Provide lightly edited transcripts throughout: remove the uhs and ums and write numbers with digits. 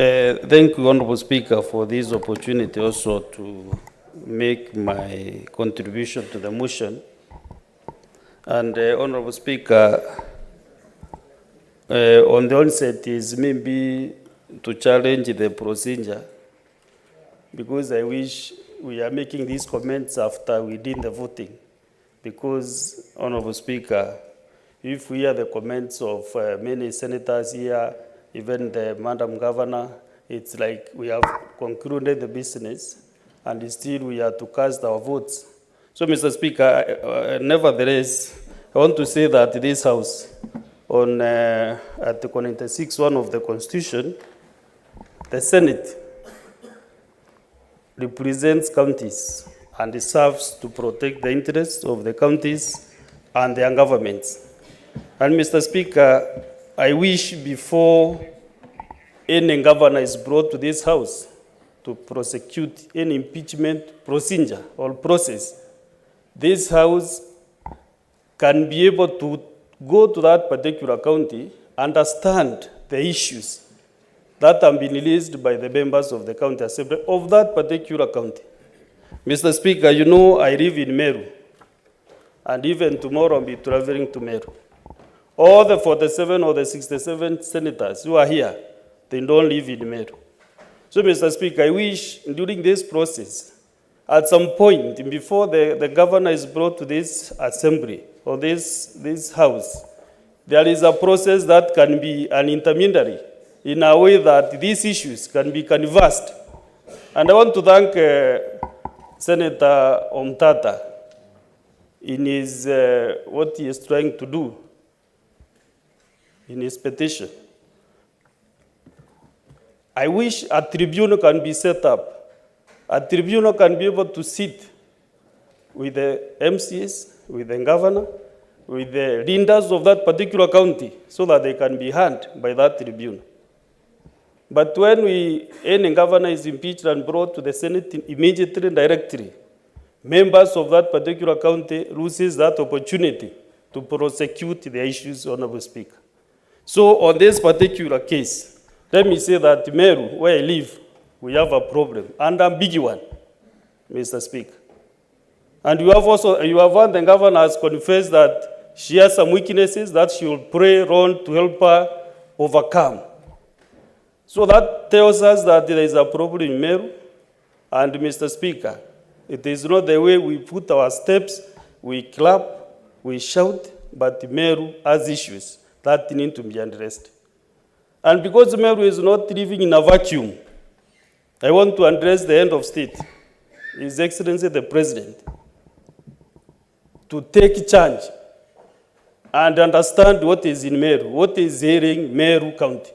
Thank you, Honorable Speaker, for this opportunity also to make my contribution to the motion. And Honorable Speaker, on the onset is maybe to challenge the procedure, because I wish we are making these comments after we did the voting. Because, Honorable Speaker, if we hear the comments of many senators here, even the Madam Governor, it's like we have concluded the business and still we are to cast our votes. So, Mr. Speaker, nevertheless, I want to say that this House, on Article 96(1) of the Constitution, the Senate represents counties and serves to protect the interests of the counties and their governments. And Mr. Speaker, I wish before any governor is brought to this House to prosecute any impeachment procedure or process, this House can be able to go to that particular county, understand the issues that have been released by the members of the county assembly of that particular county. Mr. Speaker, you know I live in Meru, and even tomorrow I'll be traveling to Meru. All the 47 or the 67 senators who are here, they don't live in Meru. So, Mr. Speaker, I wish during this process, at some point, before the governor is brought to this assembly or this House, there is a process that can be an intermediary in a way that these issues can be canvassed. And I want to thank Senator Omtata in his, what he is trying to do in his petition. I wish a tribunal can be set up. A tribunal can be able to sit with the MCs, with the governor, with the leaders of that particular county, so that they can be heard by that tribunal. But when any governor is impeached and brought to the Senate immediately and directly, members of that particular county loses that opportunity to prosecute the issues, Honorable Speaker. So on this particular case, let me say that Meru, where I live, we have a problem, and a big one, Mr. Speaker. And you have heard the governor has confessed that she has some weaknesses that she will pray on to help her overcome. So that tells us that there is a problem in Meru, and Mr. Speaker, it is not the way we put our steps, we clap, we shout, but Meru has issues that need to be addressed. And because Meru is not living in a vacuum, I want to address the head of state, His Excellency the President, to take charge and understand what is in Meru, what is ailing Meru County.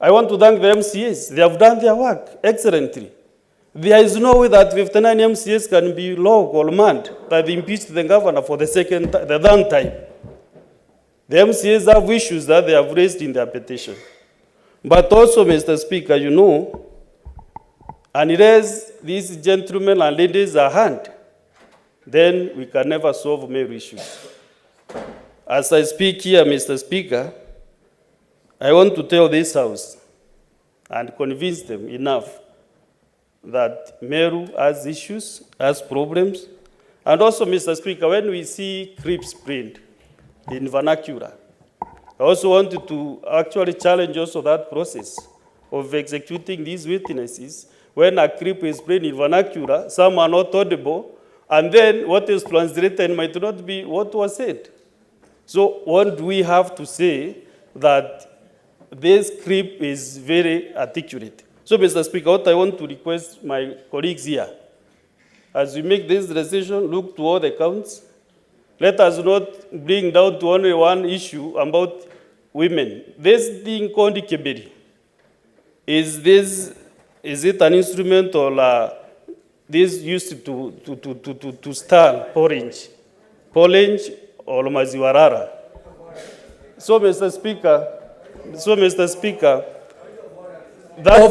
I want to thank the MCAs. They have done their work excellently. There is no way that 59 MCAs can be logged or manned that they impeached the governor for the third time. The MCAs have issues that they have raised in their petition. But also, Mr. Speaker, you know, unless these gentlemen and ladies are hand, then we can never solve Meru issues. As I speak here, Mr. Speaker, I want to tell this House and convince them enough that Meru has issues, has problems. And also, Mr. Speaker, when we see creeps print in vernacular, I also wanted to actually challenge also that process of executing these witnesses. When a creep is played in vernacular, some are not audible, and then what is translated might not be what was said. So what do we have to say that this creep is very articulate? So, Mr. Speaker, what I want to request my colleagues here, as we make this decision, look to all the counts. Let us not bring down to only one issue about women. This thing called Kebiri, is it an instrument or this used to stir porridge or maziwarara? So, Mr. Speaker, that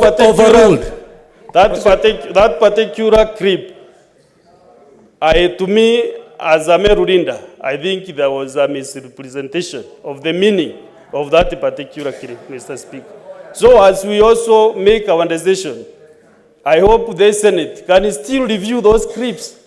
particular creep, to me, as a Meru Linda, I think there was a misrepresentation of the meaning of that particular creep, Mr. Speaker. So as we also make our decision, I hope the Senate can still review those clips